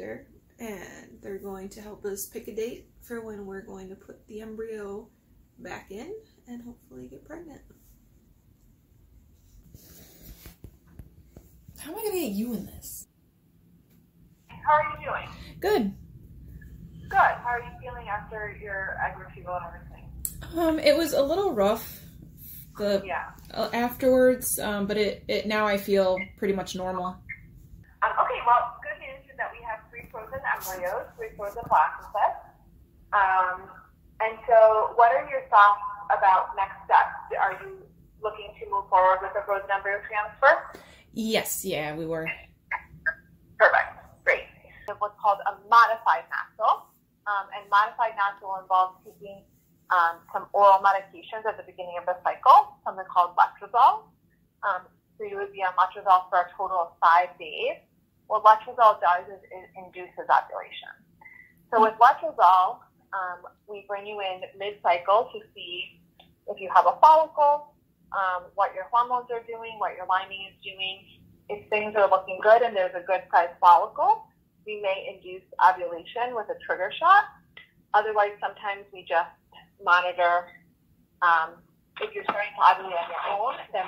doctor, and they're going to help us pick a date for when we're going to put the embryo back in and hopefully get pregnant. How am I gonna get you in this? How are you doing? Good. Good. How are you feeling after your egg retrieval and everything? It was a little rough afterwards, but it now I feel pretty much normal. Okay, well, good news is that we have 3 frozen embryos, 3 frozen blastocysts. And so what are your thoughts about next steps? Are you looking to move forward with a frozen embryo transfer? Yes, yeah, we were. Perfect. Great. It's what's called a modified natural. And modified natural involves taking some oral medications at the beginning of the cycle, something called letrozole. So you would be on letrozole for a total of 5 days. What letrozole does is it induces ovulation. So with letrozole, we bring you in mid-cycle to see if you have a follicle, what your hormones are doing, what your lining is doing. If things are looking good and there's a good-sized follicle, we may induce ovulation with a trigger shot. Otherwise, sometimes we just monitor. If you're starting to ovulate on your own, then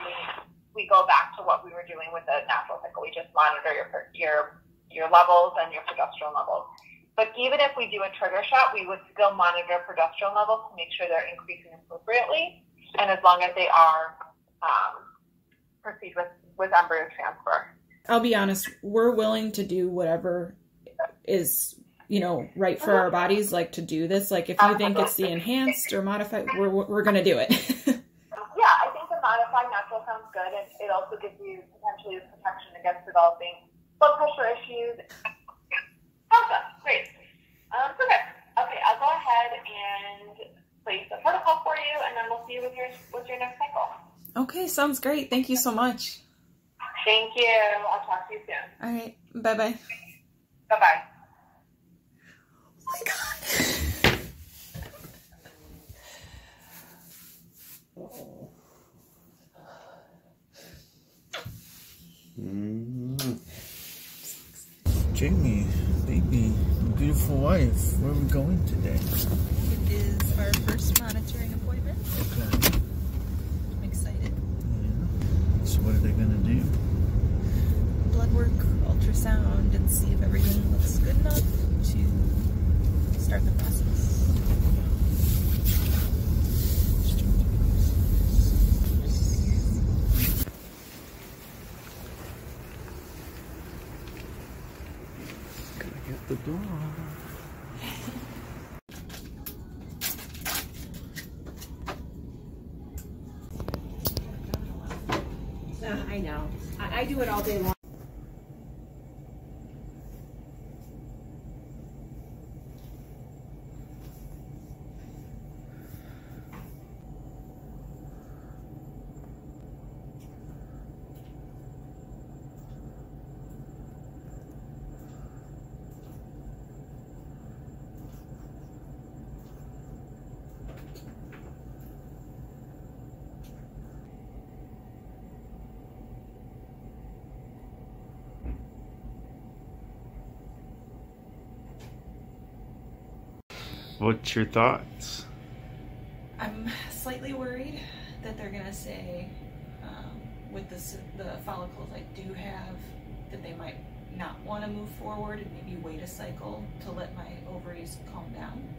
we go back to what we were doing with the natural cycle. We just monitor your levels and your progesterone levels. But even if we do a trigger shot, we would still monitor progesterone levels to make sure they're increasing appropriately. And as long as they are, proceed with embryo transfer. I'll be honest, we're willing to do whatever is, right for our bodies, like to do this. Like if you think it's the enhanced or modified, we're going to do it. Yeah, I think the modified natural sounds good. And it also gives you potentially the protection against developing blood pressure issues. Awesome. Great. Perfect. Okay, I'll go ahead and place the protocol for you, and then we'll see you with your next cycle. Okay, sounds great. Thank you so much. Thank you. I'll talk to you soon. All right. Bye-bye. Bye-bye. Oh my God. Jamie, baby, beautiful wife, where are we going today? It is our first monitoring appointment. Okay. I'm excited. Yeah. So what are they going to do? Blood work, ultrasound, and see if everything looks good enough to start the process. The door. I know. I do it all day long. What's your thoughts? I'm slightly worried that they're gonna say with the follicles I do have that they might not want to move forward and maybe wait a cycle to let my ovaries calm down.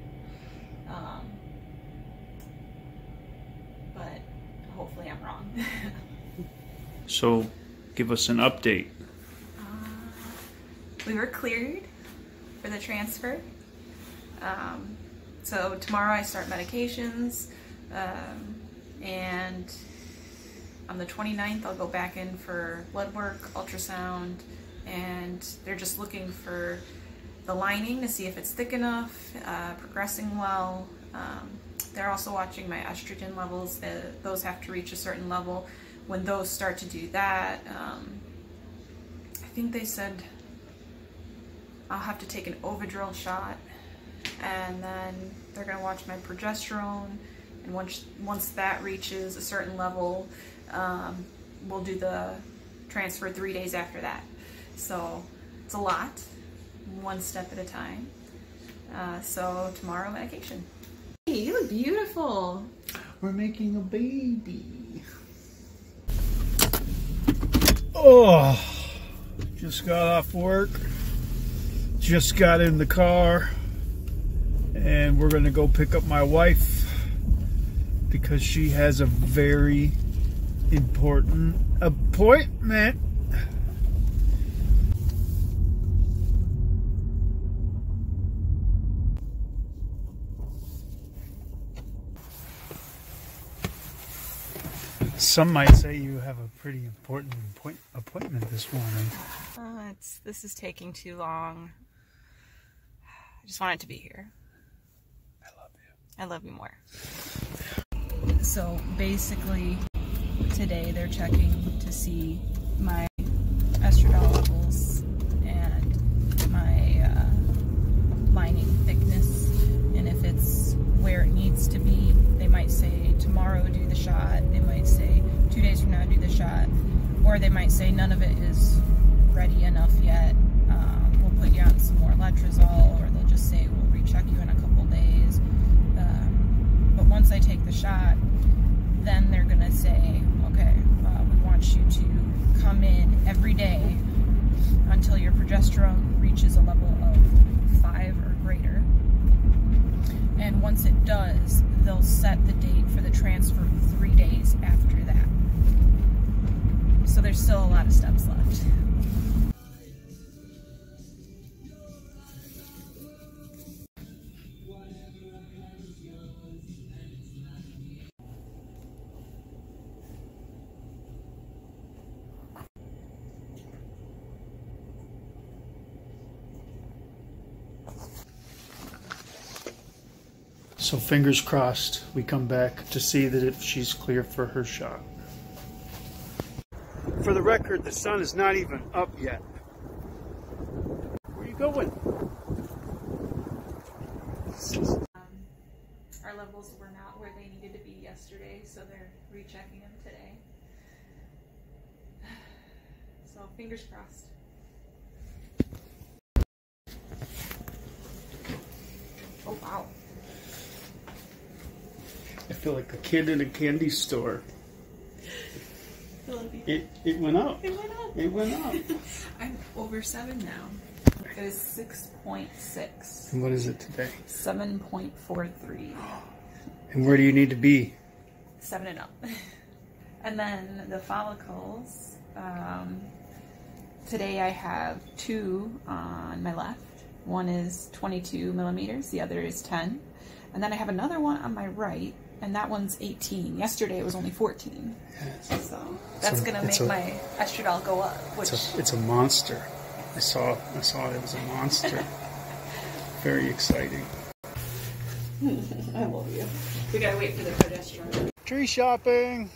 But hopefully I'm wrong. So, give us an update. We were cleared for the transfer. So tomorrow I start medications, and on the 29th I'll go back in for blood work, ultrasound, and they're just looking for the lining to see if it's thick enough, progressing well. They're also watching my estrogen levels. Those have to reach a certain level. When those start to do that, I think they said I'll have to take an Ovidrel shot, and then they're going to watch my progesterone, and once that reaches a certain level, we'll do the transfer 3 days after that. So it's a lot, one step at a time. So tomorrow, medication. Hey, you look beautiful. We're making a baby. Oh, just got off work. Just got in the car. And we're going to go pick up my wife because she has a very important appointment. Some might say you have a pretty important appointment this morning. This is taking too long. I just want it to be here. I love you. I love you more. So basically, today they're checking to see my estradiol levels and my lining thickness, and if it's where it needs to be. They might say tomorrow do the shot, they might say 2 days from now do the shot, or they might say none of it is ready enough yet, we'll put you on some more letrozole, or they'll just say we'll recheck you in a couple days. But once I take the shot, then they're gonna say, okay, we want you to come in every day until your progesterone reaches a level of 5 or greater. And once it does, they'll set the date for the transfer 3 days after that. So there's still a lot of steps left. So fingers crossed we come back to see that if she's clear for her shot. For the record, the sun is not even up yet. Where are you going? Our levels were not where they needed to be yesterday, so they're rechecking them today. So fingers crossed. Oh wow. I feel like a kid in a candy store. It went up. It went up. It went up. I'm over 7 now. It is 6.6. And what is it today? 7.43. And where do you need to be? 7 and up. And then the follicles. Today I have 2 on my left. One is 22 millimeters, the other is 10. And then I have another one on my right, and that one's 18. Yesterday it was only 14. Yes. So that's going to make my estradiol go up. Which It's a monster. I saw it was a monster. Very exciting. I love you. We gotta wait for the progesterone. Tree shopping.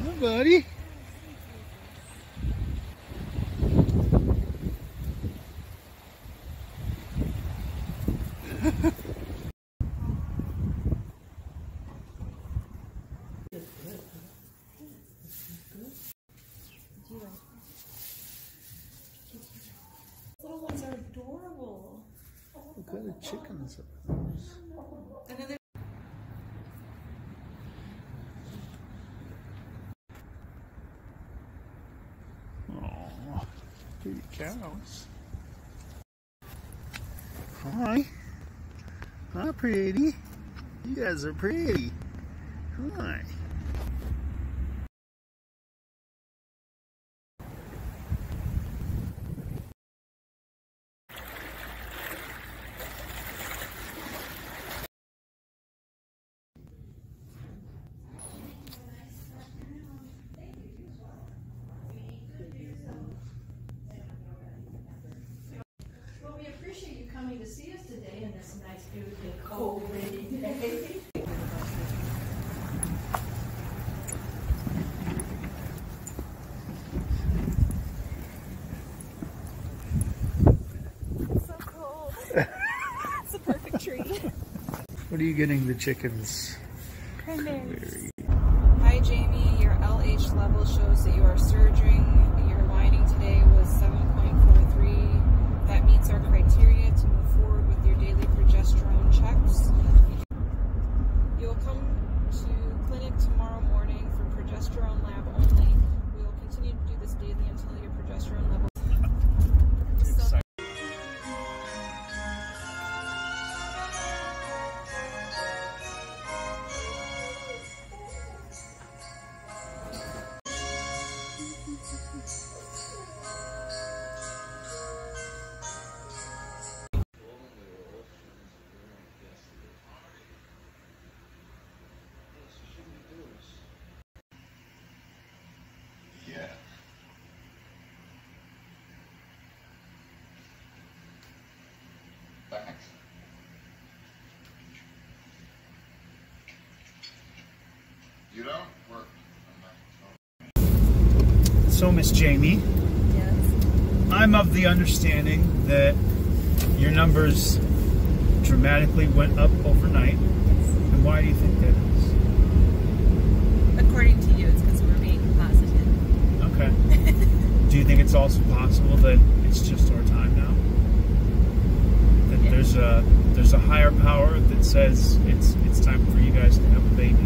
Hi, buddy. Little ones are adorable. What kind of chickens are those? Another. Aw, pretty cows. Hi. Hi, pretty. You guys are pretty. Hi. Well, we appreciate you coming to see us today, and This nice, beautiful, cold, rainy day. So cold. It's a perfect treat. What are you getting the chickens? Cranberries. Hi Jamie, your LH level shows that you are surging. Your lining today was 7.43. That meets our criteria to move forward with your daily progesterone checks. You will come to clinic tomorrow morning for progesterone lab only. We will continue to do this daily until your progesterone level. Yeah. Thanks. You don't work. So, Miss Jamie, Yes. I'm of the understanding that your numbers dramatically went up overnight. And why do you think that is? According to you, it's because we're being positive. Okay. Do you think it's also possible that it's just our time now? That there's a higher power that says it's time for you guys to have a baby?